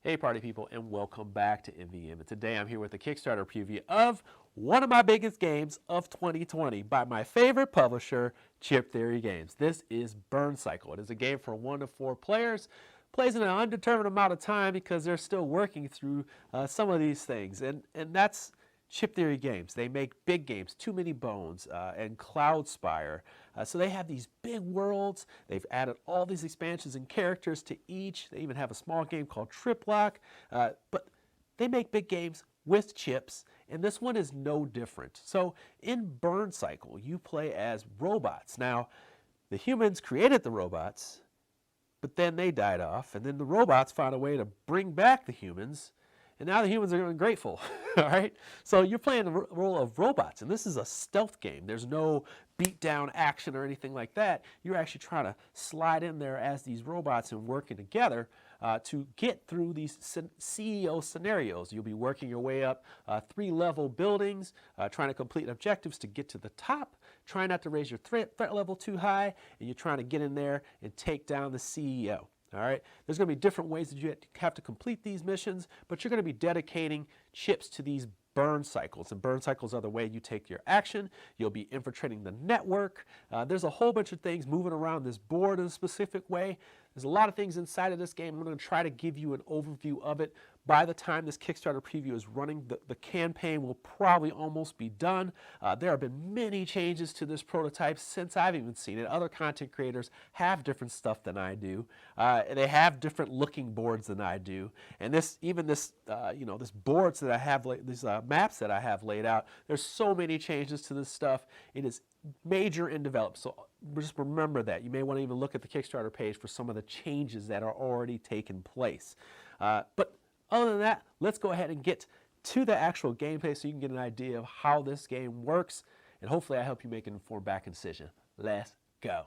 Hey party people, and welcome back to MVM. And today I'm here with a Kickstarter preview of one of my biggest games of 2020 by my favorite publisher, Chip Theory Games. This is Burncycle. It is a game for 1 to 4 players. Plays in an undetermined amount of time because they're still working through some of these things. And that's Chip Theory Games. They make big games, Too Many Bones and Cloudspire. So they have these big worlds. They've added all these expansions and characters to each. They even have a small game called Trip Lock. But they make big games with chips, and this one is no different. So in Burncycle, you play as robots. Now, the humans created the robots, but then they died off, and then the robots found a way to bring back the humans, and now the humans are ungrateful. All right? So you're playing the role of robots, and this is a stealth game. There's no beat-down action or anything like that. You're actually trying to slide in there as these robots and working together to get through these CEO scenarios. You'll be working your way up 3-level buildings, trying to complete objectives to get to the top, trying not to raise your threat level too high, and you're trying to get in there and take down the CEO. All right, there's going to be different ways that you have to complete these missions, but you're going to be dedicating chips to these burn cycles, and burn cycles are the way you take your action. You'll be infiltrating the network. There's a whole bunch of things moving around this board in a specific way. There's a lot of things inside of this game. I'm going to try to give you an overview of it. By the time this Kickstarter preview is running, the campaign will probably almost be done. There have been many changes to this prototype since I've even seen it. Other content creators have different stuff than I do. They have different looking boards than I do. And this boards that I have, these maps that I have laid out, there's so many changes to this stuff. It is major in development. So just remember that. You may want to even look at the Kickstarter page for some of the changes that are already taking place. But other than that, let's go ahead and get to the actual gameplay so you can get an idea of how this game works, and hopefully I help you make an informed back decision. Let's go.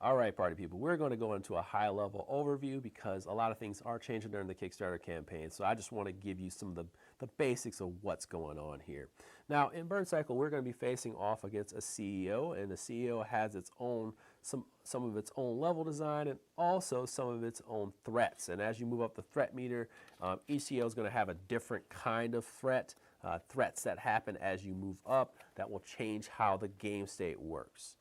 All right, party people, we're going to go into a high-level overview because a lot of things are changing during the Kickstarter campaign, so I just want to give you some of the basics of what's going on here. Now, in Burncycle, we're going to be facing off against a CEO, and the CEO has its own some of its own level design and also some of its own threats. And as you move up the threat meter, each CEO is going to have a different kind of threats that happen as you move up that will change how the game state works.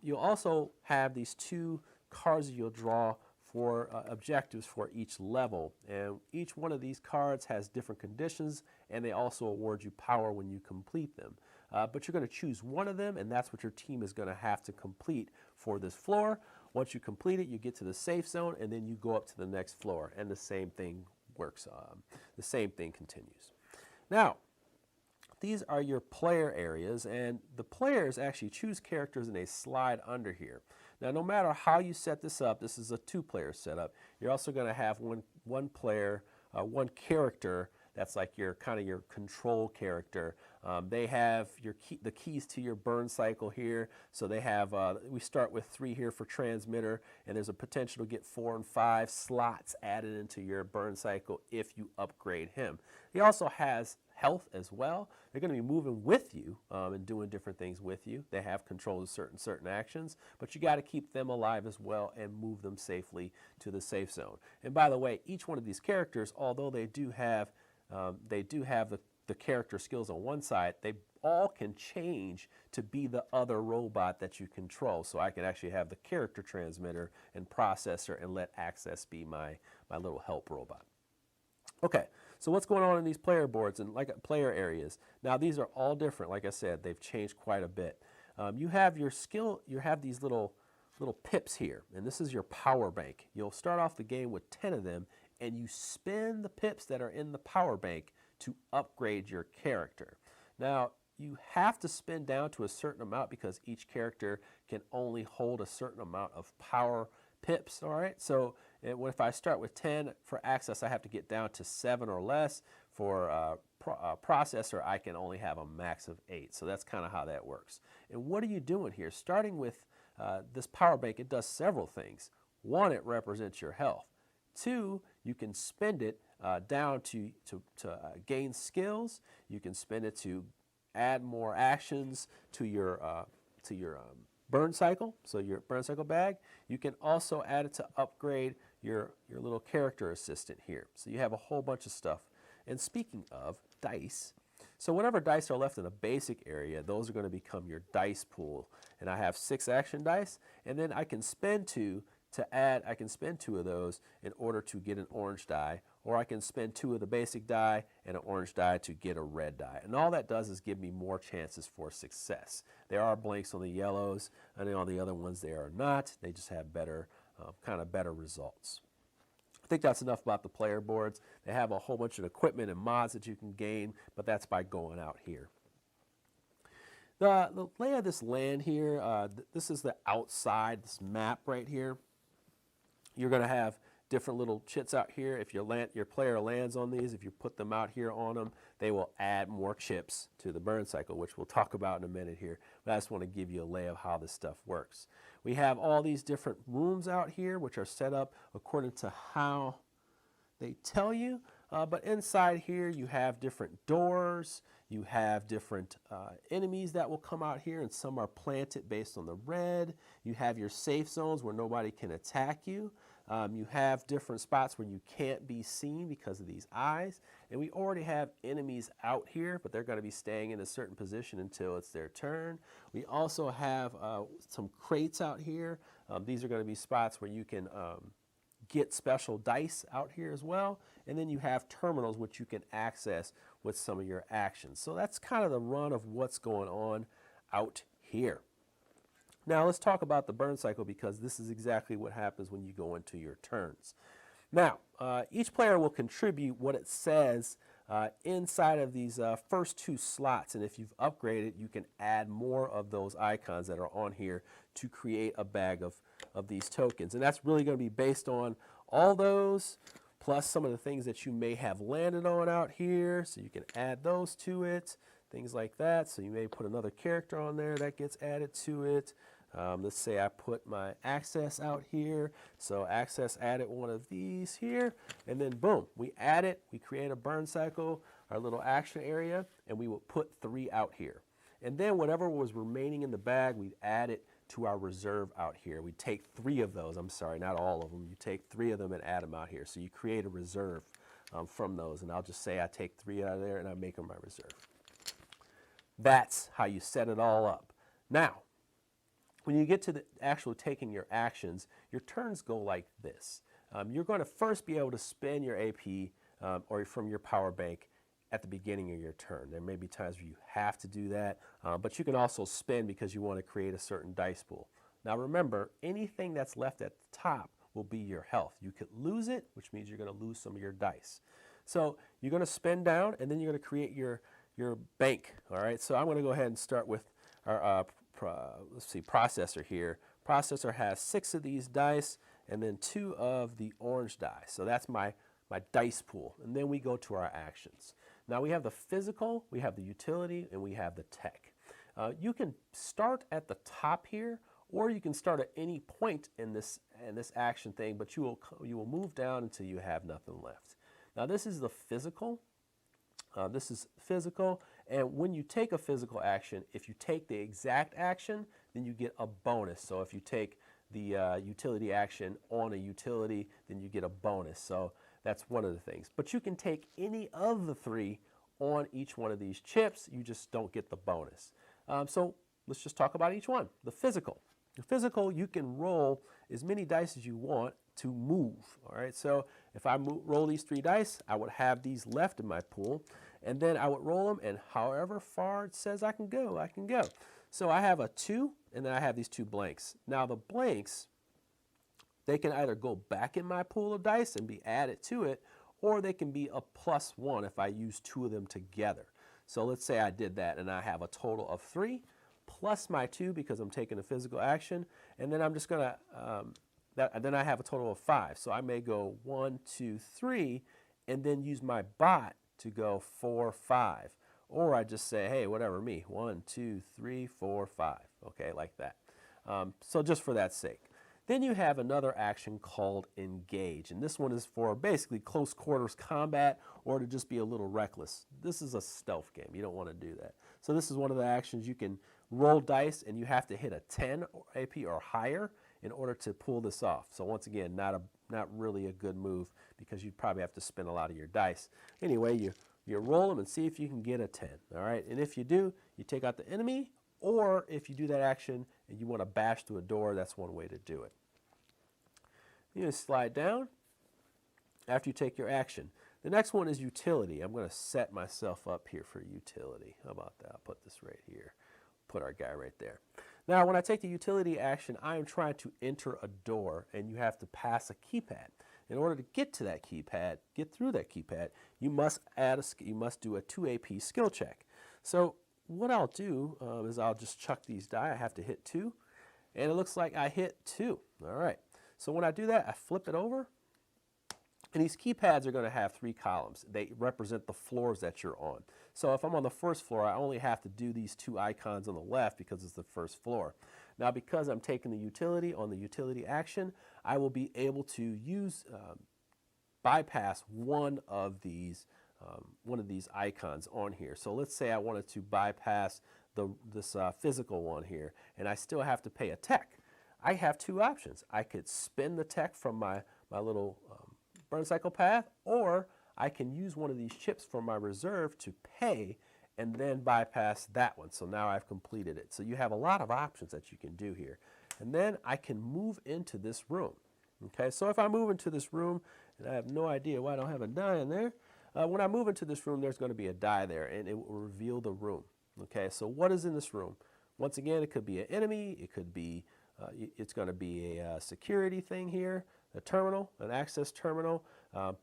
You'll also have these 2 cards that you'll draw for objectives for each level, and each one of these cards has different conditions, and they also award you power when you complete them. But you're going to choose one of them, and that's what your team is going to have to complete for this floor. Once you complete it, you get to the safe zone, and then you go up to the next floor, and the same thing works. The same thing continues. Now, these are your player areas, and the players actually choose characters and they slide under here. Now, no matter how you set this up, this is a 2-player setup. You're also going to have one player, one character that's like your kind of your control character. They have the keys to your burn cycle here. So they have, we start with 3 here for transmitter, and there's a potential to get 4 and 5 slots added into your burn cycle if you upgrade him. He also has health as well. They're going to be moving with you and doing different things with you. They have control of certain actions, but you got to keep them alive as well and move them safely to the safe zone. And by the way, each one of these characters, although they do have the character skills on one side, they all can change to be the other robot that you control. So I can actually have the character transmitter and processor and let Access be my little help robot. Okay, so what's going on in these player boards and like player areas? Now these are all different. Like I said, they've changed quite a bit. You have your skill. You have these little pips here, and this is your power bank. You'll start off the game with 10 of them, and you spin the pips that are in the power bank to upgrade your character. Now, you have to spin down to a certain amount because each character can only hold a certain amount of power pips, all right? So if I start with 10 for Access, I have to get down to 7 or less. For processor, I can only have a max of 8. So that's kind of how that works. And what are you doing here? Starting with this power bank, it does several things. 1, it represents your health. 2, you can spend it down to gain skills. You can spend it to add more actions to your burn cycle, so your burn cycle bag. You can also add it to upgrade your little character assistant here. So you have a whole bunch of stuff. And speaking of dice, so whenever dice are left in a basic area, those are going to become your dice pool. And I have 6 action dice, and then I can spend 2 to add, I can spend 2 of those in order to get an orange die, or I can spend 2 of the basic die and an orange die to get a red die. And all that does is give me more chances for success. There are blanks on the yellows, and on the other ones there are not. They just have better, kind of better results. I think that's enough about the player boards. They have a whole bunch of equipment and mods that you can gain, but that's by going out here. The lay of this land here, this is the outside, this map right here. You're going to have different little chits out here. If your player lands on these, if you put them out here on them, they will add more chips to the Burncycle, which we'll talk about in a minute here. But I just want to give you a lay of how this stuff works. We have all these different rooms out here, which are set up according to how they tell you. But inside here, you have different doors. You have different enemies that will come out here, and some are planted based on the red. You have your safe zones where nobody can attack you. You have different spots where you can't be seen because of these eyes. And we already have enemies out here, but they're going to be staying in a certain position until it's their turn. We also have some crates out here. These are going to be spots where you can get special dice out here as well. And then you have terminals which you can access with some of your actions. So that's kind of the run of what's going on out here. Now let's talk about the Burncycle, because this is exactly what happens when you go into your turns. Now, each player will contribute what it says inside of these first 2 slots, and if you've upgraded, you can add more of those icons that are on here to create a bag of these tokens. And that's really going to be based on all those, plus some of the things that you may have landed on out here, so you can add those to it, things like that. So you may put another character on there that gets added to it. Let's say I put my access out here. So access added one of these here, and then boom, we add it, we create a Burncycle, our little action area, and we will put 3 out here. And then whatever was remaining in the bag, we'd add it to our reserve out here. We take 3 of those, I'm sorry, not all of them. You take 3 of them and add them out here. So you create a reserve from those, and I'll just say I take 3 out of there and I make them my reserve. That's how you set it all up. Now, when you get to the actual taking your actions, your turns go like this. You're going to first be able to spend your AP or from your power bank at the beginning of your turn. There may be times where you have to do that, but you can also spend because you want to create a certain dice pool. Now remember, anything that's left at the top will be your health. You could lose it, which means you're going to lose some of your dice. So you're going to spend down, and then you're going to create your bank. All right, so I'm going to go ahead and start with our let's see, processor here. Processor has 6 of these dice and then 2 of the orange die. So that's my dice pool. And then we go to our actions. Now we have the physical, we have the utility, and we have the tech. You can start at the top here, or you can start at any point in this action thing, but you will move down until you have nothing left. Now this is the physical. This is physical, and when you take a physical action, if you take the exact action, then you get a bonus. So if you take the utility action on a utility, then you get a bonus. So that's one of the things. But you can take any of the 3 on each one of these chips. You just don't get the bonus. So let's just talk about each one. The physical. The physical, you can roll as many dice as you want to move. All right, so if I roll these 3 dice, I would have these left in my pool, and then I would roll them, and however far it says I can go, I can go. So I have a 2, and then I have these 2 blanks. Now the blanks, they can either go back in my pool of dice and be added to it, or they can be a +1 if I use 2 of them together. So let's say I did that, and I have a total of 3, plus my 2 because I'm taking a physical action, and then I'm just going to, then I have a total of 5. So I may go 1, 2, 3, and then use my bot to go 4, 5. Or I just say, hey, whatever, me, 1, 2, 3, 4, 5. Okay, like that. So just for that sake. Then you have another action called engage, and this one is for basically close quarters combat or to just be a little reckless. This is a stealth game. You don't want to do that. So this is one of the actions. You can roll dice, and you have to hit a 10 AP or higher in order to pull this off. So once again, not not really a good move because you'd probably have to spend a lot of your dice. Anyway, you roll them and see if you can get a 10. All right, and if you do, you take out the enemy, or if you do that action and you want to bash through a door, that's one way to do it. You just slide down after you take your action. The next one is utility. I'm going to set myself up here for utility. How about that? I'll put this right here. Put our guy right there. Now, when I take the utility action, I am trying to enter a door, and you have to pass a keypad. In order to get to that keypad, get through that keypad, you must do a 2 AP skill check. So what I'll do is I'll just chuck these die. I have to hit 2, and it looks like I hit 2. All right. So when I do that, I flip it over. And these keypads are going to have 3 columns. They represent the floors that you're on. So if I'm on the first floor, I only have to do these 2 icons on the left because it's the first floor. Now, because I'm taking the utility on the utility action, I will be able to bypass one of these icons on here. So let's say I wanted to bypass this physical one here, and I still have to pay a tech. I have 2 options. I could spend the tech from my little Burncycle path, or I can use one of these chips from my reserve to pay and then bypass that one. So now I've completed it. So you have a lot of options that you can do here. And then I can move into this room. Okay, so if I move into this room, and I have no idea why I don't have a die in there, when I move into this room, there's going to be a die there, and it will reveal the room. Okay, so what is in this room? Once again, it could be an enemy, it could be, it's going to be a security thing here, a terminal, an access terminal,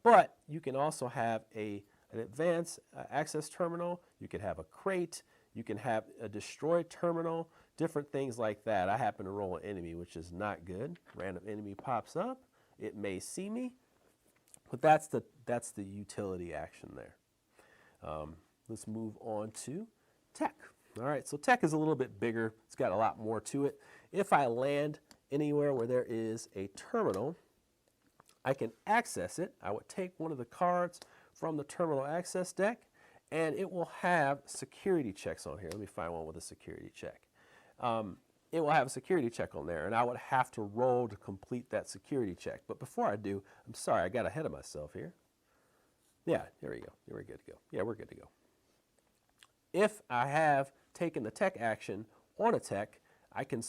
but you can also have an advanced access terminal, you can have a crate, you can have a destroyed terminal, different things like that. I happen to roll an enemy, which is not good. Random enemy pops up, it may see me, but that's the utility action there. Let's move on to tech. All right, so tech is a little bit bigger, it's got a lot more to it. If I land anywhere where there is a terminal, I can access it. I would take one of the cards from the terminal access deck, and it will have security checks on here. Let me find one with a security check. It will have a security check on there, and I would have to roll to complete that security check. But before I do, I'm sorry, I got ahead of myself here. Yeah, there we go. We're good to go. Yeah, we're good to go. If I have taken the tech action on a tech, I can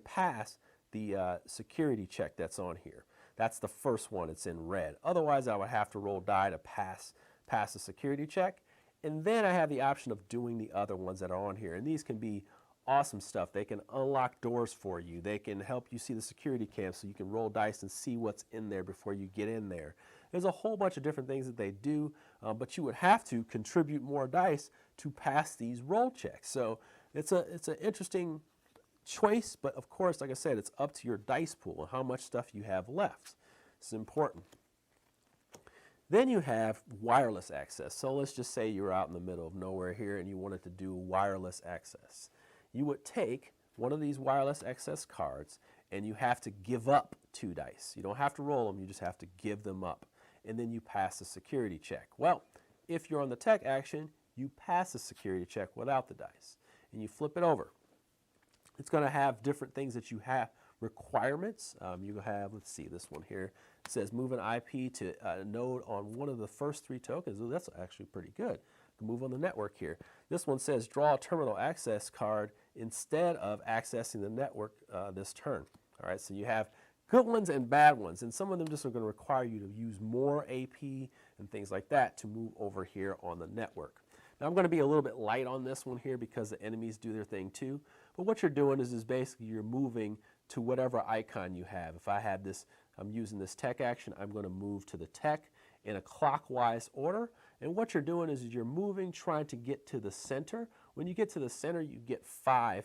pass the security check that's on here. That's the first one, it's in red. Otherwise, I would have to roll die to pass the security check. And then I have the option of doing the other ones that are on here. And these can be awesome stuff. They can unlock doors for you. They can help you see the security cam so you can roll dice and see what's in there before you get in there. There's a whole bunch of different things that they do, but you would have to contribute more dice to pass these roll checks. So it's an interesting choice, but of course, like I said, it's up to your dice pool and how much stuff you have left. It's important. Then you have wireless access. So let's just say you're out in the middle of nowhere here and you wanted to do wireless access. You would take one of these wireless access cards and you have to give up 2 dice. You don't have to roll them, you just have to give them up. And then you pass the security check. Well, if you're on the tech action, you pass the security check without the dice and you flip it over. It's going to have different things that you have, requirements. You have, let's see, this one here. It says move an IP to a node on one of the first 3 tokens. Ooh, that's actually pretty good. Move on the network here. This one says draw a terminal access card instead of accessing the network this turn. All right, so you have good ones and bad ones, and some of them just are going to require you to use more AP and things like that to move over here on the network. Now I'm going to be a little bit light on this one here because the enemies do their thing too. But what you're doing is basically you're moving to whatever icon you have. If I have this, I'm using this tech action, I'm going to move to the tech in a clockwise order. And what you're doing is you're moving, trying to get to the center. When you get to the center, you get 5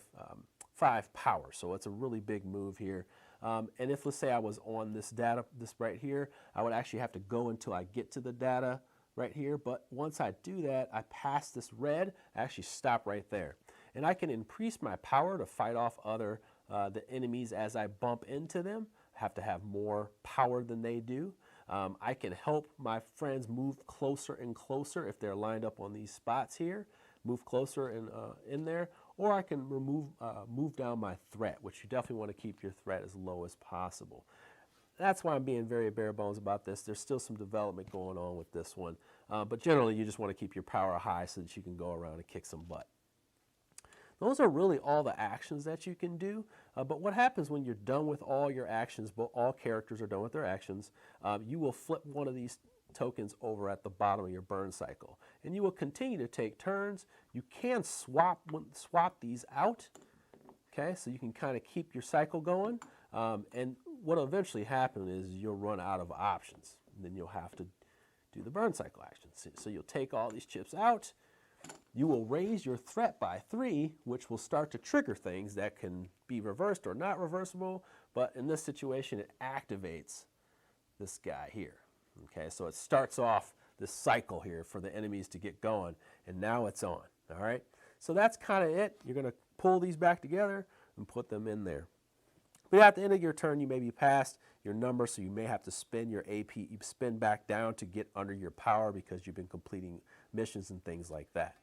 power. So it's a really big move here. And if, let's say I was on this data, this right here, I would actually have to go until I get to the data right here. But once I do that, I pass this red, I actually stop right there. And I can increase my power to fight off the enemies as I bump into them. I have to have more power than they do. I can help my friends move closer and closer if they're lined up on these spots here, move closer in there, or I can move down my threat, which you definitely want to keep your threat as low as possible. that's why I'm being very bare bones about this. There's still some development going on with this one. But generally, you just want to keep your power high so that you can go around and kick some butt. Those are really all the actions that you can do. But what happens when you're done with all your actions, but all characters are done with their actions, you will flip one of these tokens over at the bottom of your burn cycle. And you will continue to take turns. You can swap these out, okay? So you can kind of keep your cycle going. And what will eventually happen is you'll run out of options. And then you'll have to do the burn cycle actions. So you'll take all these chips out. You will raise your threat by 3, which will start to trigger things that can be reversed or not reversible. But in this situation, it activates this guy here. Okay, so it starts off this cycle here for the enemies to get going, and now it's on. All right, so that's kind of it. You're going to pull these back together and put them in there. But at the end of your turn, you may be past your number, so you may have to spend your AP, you spin back down to get under your power because you've been completing missions and things like that.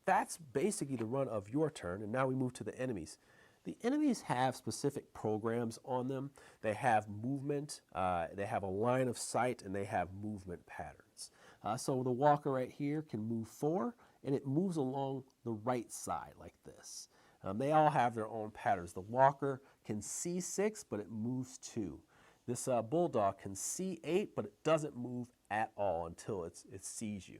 That's basically the run of your turn, and now we move to the enemies. The enemies have specific programs on them. They have movement, they have a line of sight, and they have movement patterns. So the walker right here can move 4, and it moves along the right side like this. They all have their own patterns. The walker can see 6, but it moves 2. This bulldog can see 8, but it doesn't move at all until it sees you.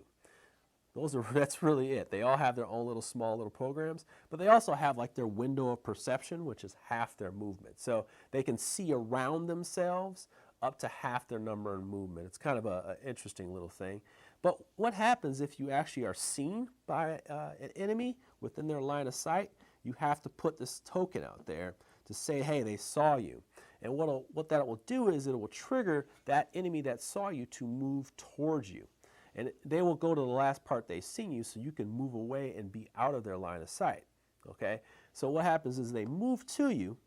That's really it. They all have their own little small little programs, but they also have like their window of perception, which is half their movement. So they can see around themselves up to half their number in movement. It's kind of an interesting little thing. But what happens if you actually are seen by an enemy within their line of sight? You have to put this token out there to say, hey, they saw you. And what that will do is it will trigger that enemy that saw you to move towards you. And they will go to the last part they've seen you so you can move away and be out of their line of sight, okay? So what happens is they move to you,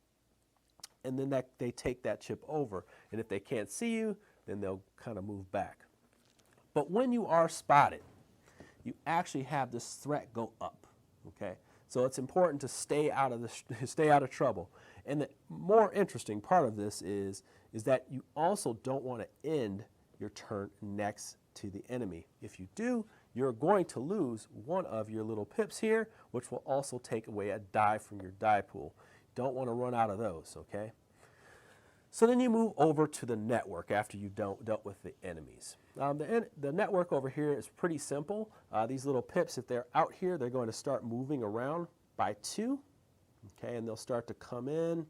and then they take that chip over. And if they can't see you, then they'll kind of move back. But when you are spotted, you actually have this threat go up, okay? So it's important to stay out of trouble. And the more interesting part of this is that you also don't want to end your turn next to the enemy. If you do, you're going to lose one of your little pips here, which will also take away a die from your die pool. Don't want to run out of those, okay? So then you move over to the network after you've dealt with the enemies. The network over here is pretty simple. These little pips, if they're out here, they're going to start moving around by 2, okay, and they'll start to come in,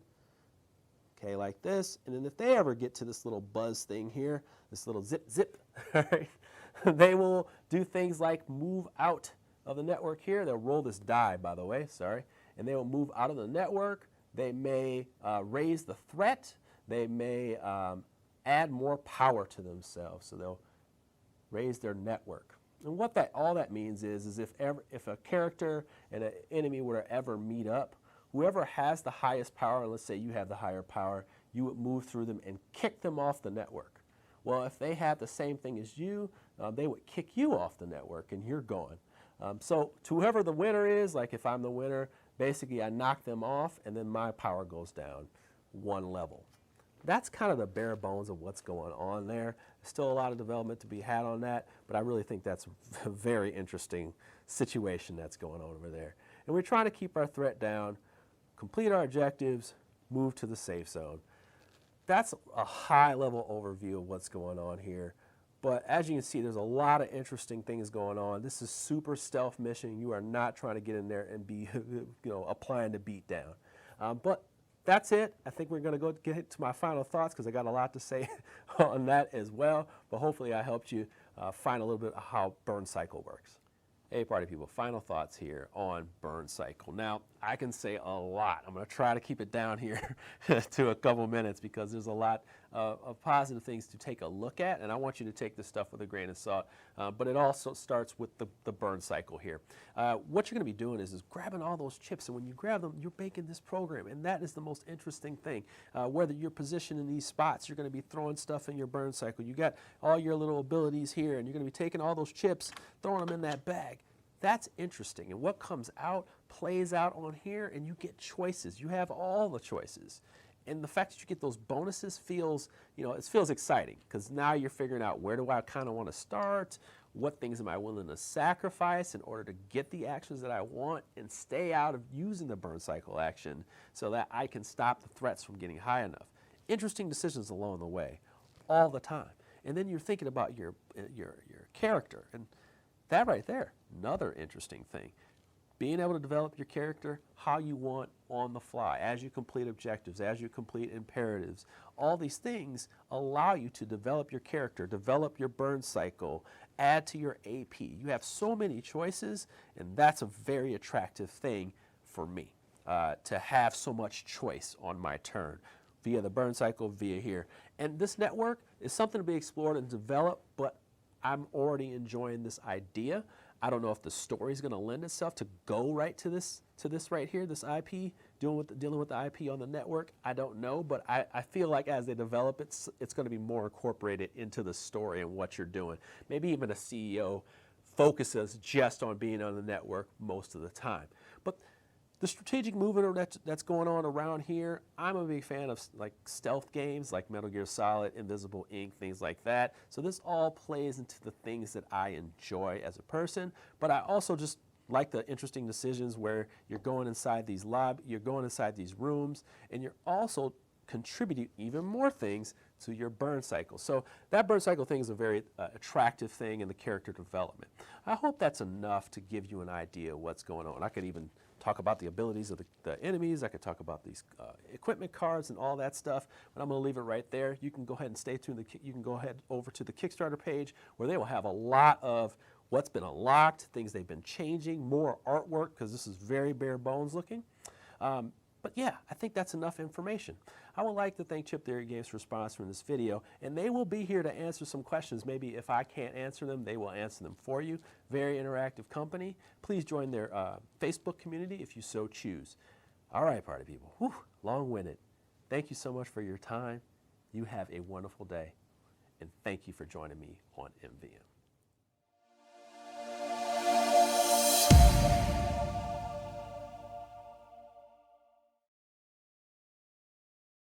okay, like this. And then if they ever get to this little buzz thing here, this little zip, zip, right, they will do things like move out of the network here. They'll roll this die, by the way, sorry, and they will move out of the network. They may raise the threat. They may add more power to themselves, so they'll raise their network. And what all that means is if a character and an enemy were to ever meet up, whoever has the highest power, let's say you have the higher power, you would move through them and kick them off the network. Well, if they had the same thing as you, they would kick you off the network and you're gone. So to whoever the winner is, like if I'm the winner, basically I knock them off and then my power goes down 1 level. That's kind of the bare bones of what's going on there. Still a lot of development to be had on that, but I really think that's a very interesting situation that's going on over there. And we're trying to keep our threat down, complete our objectives, move to the safe zone. That's a high-level overview of what's going on here. But as you can see, there's a lot of interesting things going on. This is super stealth mission. You are not trying to get in there and be, applying to beat down. But that's it. I think we're going to go get to my final thoughts because I got a lot to say on that as well. But hopefully I helped you find a little bit of how Burncycle works. Hey party people, final thoughts here on Burncycle. Now, I can say a lot. I'm going to try to keep it down here to a couple minutes because there's a lot of positive things to take a look at, and I want you to take this stuff with a grain of salt. But it also starts with the Burncycle here. What you're going to be doing is grabbing all those chips, and when you grab them, you're making this program, and that is the most interesting thing. Whether you're positioned in these spots, you're going to be throwing stuff in your Burncycle. You got all your little abilities here, and you're going to be taking all those chips, throwing them in that bag. That's interesting, and what comes out plays out on here, and you get choices. You have all the choices, And the fact that you get those bonuses feels, it feels exciting because now you're figuring out where do I kind of want to start, what things am I willing to sacrifice in order to get the actions that I want and stay out of using the Burncycle action so that I can stop the threats from getting high enough. Interesting decisions along the way, all the time. And then you're thinking about your character, and that right there, another interesting thing. Being able to develop your character how you want on the fly, as you complete objectives, as you complete imperatives. All these things allow you to develop your character, develop your Burncycle, add to your AP. You have so many choices, and that's a very attractive thing for me, to have so much choice on my turn via the Burncycle, via here. And this network is something to be explored and developed, but I'm already enjoying this idea. I don't know if the story is going to lend itself to go right to this right here, this IP, dealing with the IP on the network. I don't know, but I feel like as they develop it, it's going to be more incorporated into the story and what you're doing. Maybe even a CEO focuses just on being on the network most of the time. But the strategic movement that's going on around here, I'm a big fan of like stealth games like Metal Gear Solid, Invisible Ink, things like that. So this all plays into the things that I enjoy as a person, but I also just like the interesting decisions where you're going inside these you're going inside these rooms, and you're also contributing even more things to your Burncycle. So that Burncycle thing is a very attractive thing in the character development. I hope that's enough to give you an idea of what's going on. I could even talk about the abilities of the enemies. I could talk about these equipment cards and all that stuff, but I'm going to leave it right there. You can go ahead and stay tuned. You can go ahead over to the Kickstarter page where they will have a lot of what's been unlocked, things they've been changing, more artwork because this is very bare bones looking. But yeah, I think that's enough information. I would like to thank Chip Theory Games for sponsoring this video, and they will be here to answer some questions. Maybe if I can't answer them, they will answer them for you. Very interactive company. Please join their Facebook community if you so choose. All right, party people. Whew, long-winded. Thank you so much for your time. You have a wonderful day, and thank you for joining me on MVM.